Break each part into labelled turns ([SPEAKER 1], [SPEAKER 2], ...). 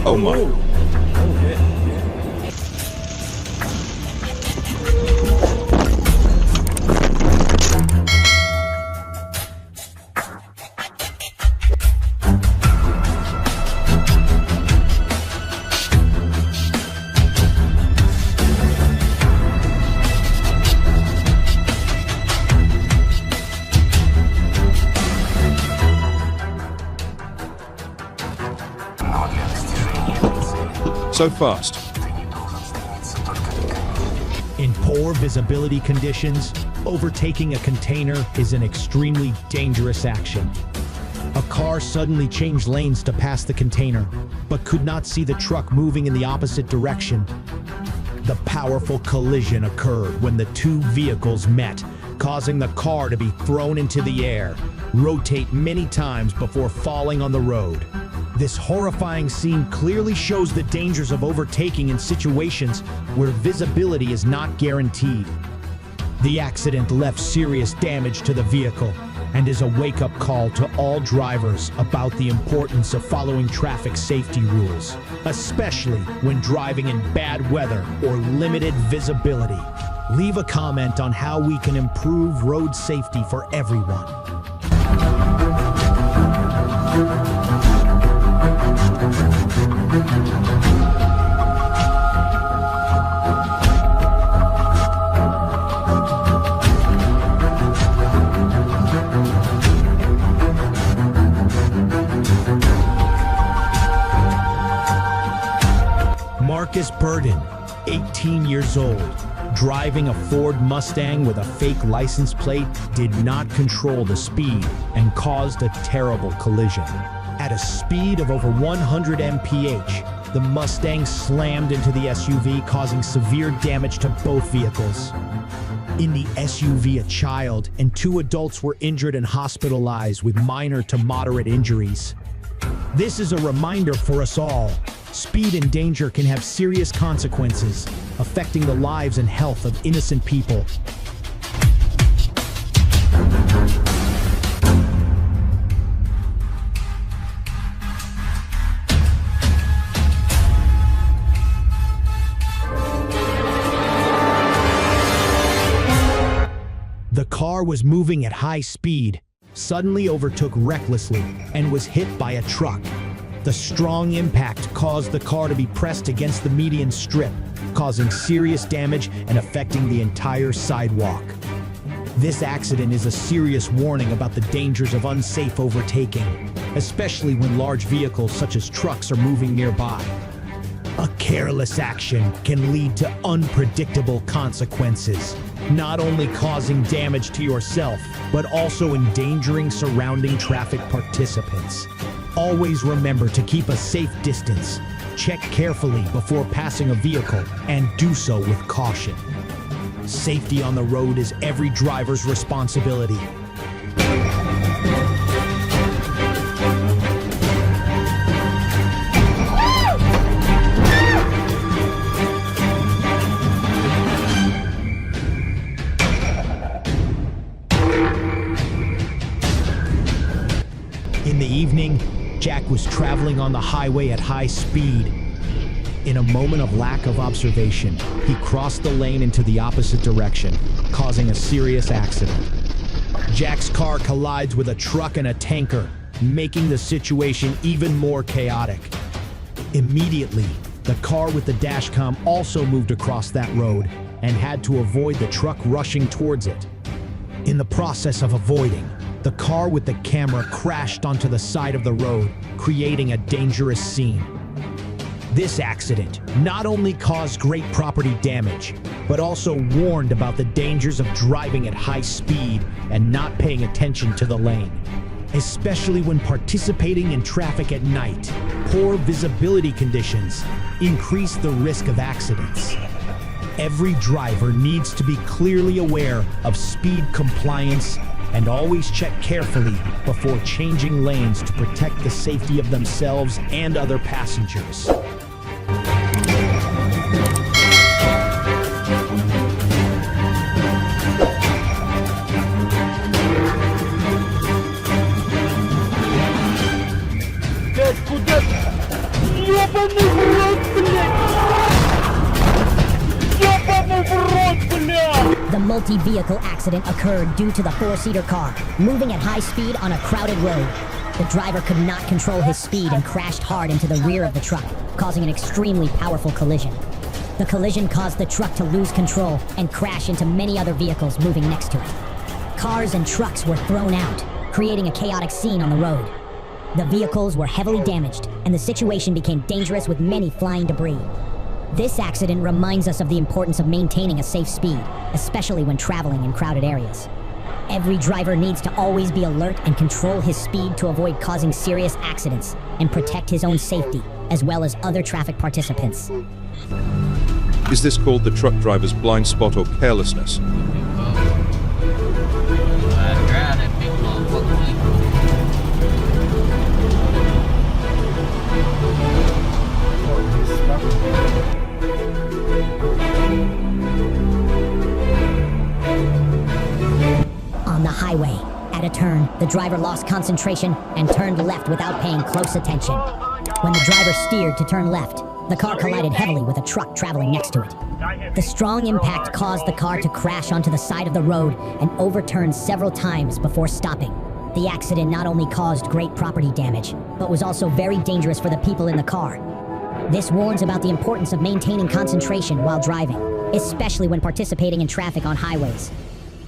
[SPEAKER 1] Oh my.
[SPEAKER 2] Oh, yeah.
[SPEAKER 1] So fast.
[SPEAKER 3] In poor visibility conditions, overtaking a container is an extremely dangerous action. A car suddenly changed lanes to pass the container, but could not see the truck moving in the opposite direction. The powerful collision occurred when the two vehicles met, causing the car to be thrown into the air, rotate many times before falling on the road. This horrifying scene clearly shows the dangers of overtaking in situations where visibility is not guaranteed. The accident left serious damage to the vehicle and is a wake-up call to all drivers about the importance of following traffic safety rules, especially when driving in bad weather or limited visibility. Leave a comment on how we can improve road safety for everyone. Marcus Burden, 18 years old, driving a Ford Mustang with a fake license plate, did not control the speed and caused a terrible collision. At a speed of over 100 mph, the Mustang slammed into the SUV, causing severe damage to both vehicles. In the SUV, a child and two adults were injured and hospitalized with minor to moderate injuries. This is a reminder for us all. Speed and danger can have serious consequences, affecting the lives and health of innocent people. The car was moving at high speed, suddenly overtook recklessly, and was hit by a truck. The strong impact caused the car to be pressed against the median strip, causing serious damage and affecting the entire sidewalk. This accident is a serious warning about the dangers of unsafe overtaking, especially when large vehicles such as trucks are moving nearby. A careless action can lead to unpredictable consequences, not only causing damage to yourself, but also endangering surrounding traffic participants. Always remember to keep a safe distance, check carefully before passing a vehicle, and do so with caution. Safety on the road is every driver's responsibility. In the evening, Jack was traveling on the highway at high speed. In a moment of lack of observation, he crossed the lane into the opposite direction, causing a serious accident. Jack's car collides with a truck and a tanker, making the situation even more chaotic. Immediately, the car with the dashcam also moved across that road and had to avoid the truck rushing towards it. In the process of avoiding, the car with the camera crashed onto the side of the road, creating a dangerous scene. This accident not only caused great property damage, but also warned about the dangers of driving at high speed and not paying attention to the lane. Especially when participating in traffic at night, poor visibility conditions increase the risk of accidents. Every driver needs to be clearly aware of speed compliance and always check carefully before changing lanes to protect the safety of themselves and other passengers.
[SPEAKER 2] Куда? Ёбаный в рот, блядь! Ёбаный в рот, блядь!
[SPEAKER 4] The multi-vehicle accident occurred due to the four-seater car moving at high speed on a crowded road. The driver could not control his speed and crashed hard into the rear of the truck, causing an extremely powerful collision. The collision caused the truck to lose control and crash into many other vehicles moving next to it. Cars and trucks were thrown out, creating a chaotic scene on the road. The vehicles were heavily damaged, and the situation became dangerous with many flying debris. This accident reminds us of the importance of maintaining a safe speed, especially when traveling in crowded areas. Every driver needs to always be alert and control his speed to avoid causing serious accidents and protect his own safety, as well as other traffic participants.
[SPEAKER 1] Is this called the truck driver's blind spot or carelessness?
[SPEAKER 4] On the highway, at a turn, the driver lost concentration and turned left without paying close attention. When the driver steered to turn left, the car collided heavily with a truck traveling next to it. The strong impact caused the car to crash onto the side of the road and overturn several times before stopping. The accident not only caused great property damage, but was also very dangerous for the people in the car. This warns about the importance of maintaining concentration while driving, especially when participating in traffic on highways.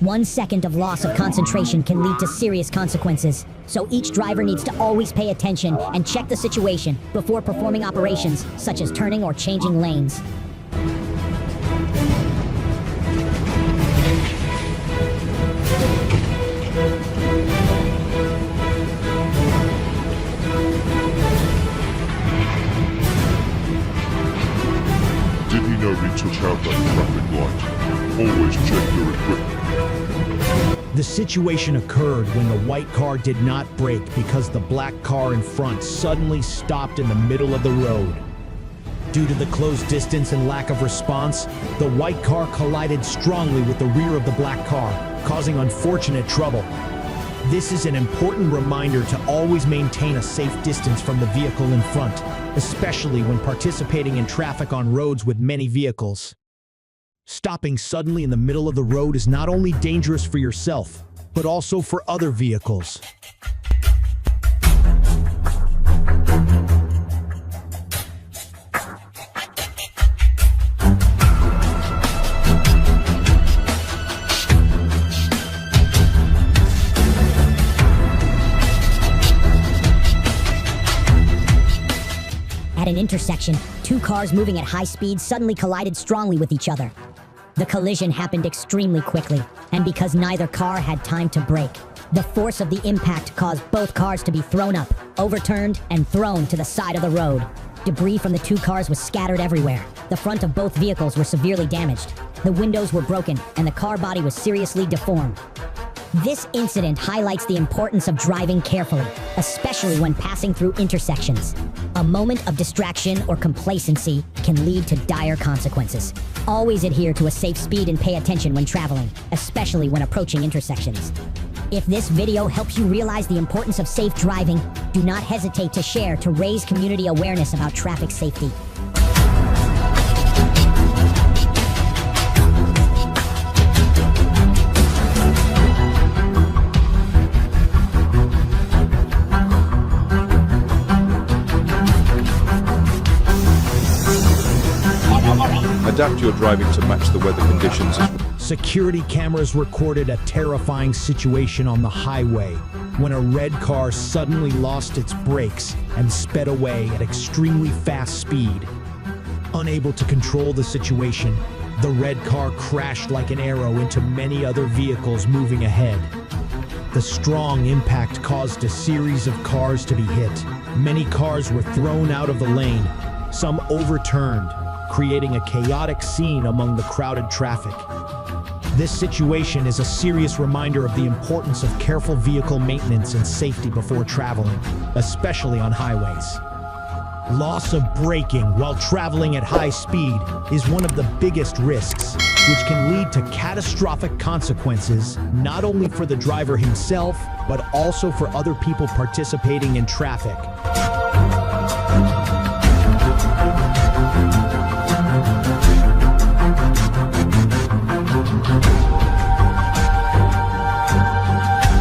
[SPEAKER 4] 1 second of loss of concentration can lead to serious consequences, so each driver needs to always pay attention and check the situation before performing operations such as turning or changing lanes.
[SPEAKER 5] Did he know he took out that traffic light? Always check your equipment.
[SPEAKER 3] The situation occurred when the white car did not brake because the black car in front suddenly stopped in the middle of the road. Due to the closed distance and lack of response, the white car collided strongly with the rear of the black car, causing unfortunate trouble. This is an important reminder to always maintain a safe distance from the vehicle in front, especially when participating in traffic on roads with many vehicles. Stopping suddenly in the middle of the road is not only dangerous for yourself, but also for other vehicles.
[SPEAKER 4] At an intersection, two cars moving at high speed suddenly collided strongly with each other. The collision happened extremely quickly, and because neither car had time to brake, the force of the impact caused both cars to be thrown up, overturned, and thrown to the side of the road. Debris from the two cars was scattered everywhere. The front of both vehicles were severely damaged. The windows were broken, and the car body was seriously deformed. This incident highlights the importance of driving carefully, especially when passing through intersections. A moment of distraction or complacency can lead to dire consequences. Always adhere to a safe speed and pay attention when traveling, especially when approaching intersections. If this video helps you realize the importance of safe driving, do not hesitate to share to raise community awareness about traffic safety.
[SPEAKER 1] Adapt your driving to match the weather conditions.
[SPEAKER 3] Security cameras recorded a terrifying situation on the highway when a red car suddenly lost its brakes and sped away at extremely fast speed. Unable to control the situation, the red car crashed like an arrow into many other vehicles moving ahead. The strong impact caused a series of cars to be hit. Many cars were thrown out of the lane, some overturned, creating a chaotic scene among the crowded traffic. This situation is a serious reminder of the importance of careful vehicle maintenance and safety before traveling, especially on highways. Loss of braking while traveling at high speed is one of the biggest risks, which can lead to catastrophic consequences not only for the driver himself, but also for other people participating in traffic.